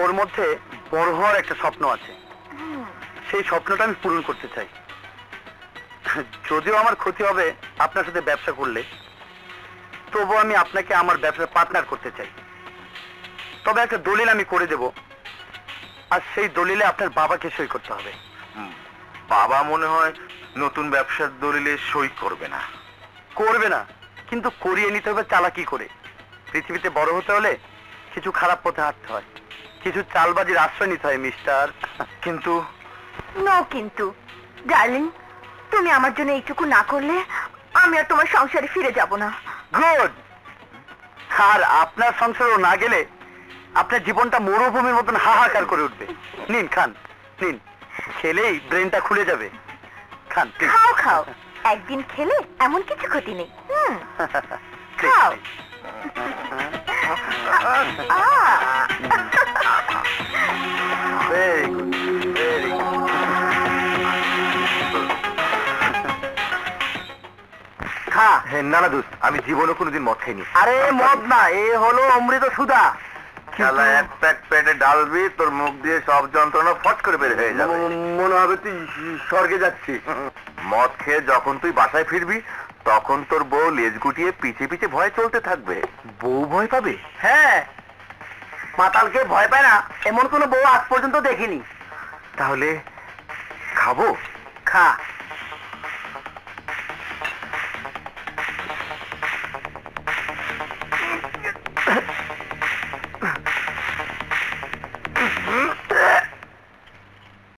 ওর মধ্যে বড় হওয়ার একটা স্বপ্ন আছে, সেই স্বপ্নটা আমি পূরণ করতে চাই। যদিও আমার ক্ষতি হবে আপনার সাথে ব্যবসা করলে, তবু আমি আপনাকে আমার ব্যবসার পার্টনার করতে চাই। তবে একটা দলিল আমি করে দেব, আর সেই দলিলে আপনার বাবাকে সই করতে হবে। বাবা মনে হয় নতুন ব্যবসার দলিলে সই করবে না। করবে না, কিন্তু করিয়ে নিতে হবে চালাকি করে। পৃথিবীতে বড় হতে হলে কিছু খারাপ পথে হাঁটতে হয়, কিছু চালবাজির আশ্রয় নিতে হয় মিস্টার। কিন্তু নো কিন্তু ডার্লিং, তুমি আমার জন্য এইটুকু না করলে আমি আর তোমার সংসারে ফিরে যাব না। গুড। আর আপনার সংসারও না গেলে আপনার জীবনটা মরুভূমির মতন হাহাকার করে উঠবে। নিন খান, নিন, খেলেই ব্রেনটা খুলে যাবে। খান please। খাও খাও, একদিন খেলে এমন কিছু ক্ষতি নেই। খাও। Very good, very good. খা। না না দোস্ত, আমি জীবনে কোনোদিন মদ খাইনি। আরে মদ না, এ হলো অমৃত সুধা। খেলা এক প্যাক পেটে ডালবি, তোর মুখ দিয়ে সব যন্ত্রণা ফট করে বের হয়ে যাবে। মনে হবে তুই স্বর্গে যাচ্ছিস। মদ খেয়ে যখন তুই বাসায় ফিরবি, তখন তোর বউ লেজ গুটিয়ে পিছে পিছে ভয় চলতে থাকবে। বউ ভয় পাবে? হ্যাঁ, মাতালকে ভয় পায় না এমন কোনো বউ আজ পর্যন্ত দেখিনি। তাহলে খাবো? খা।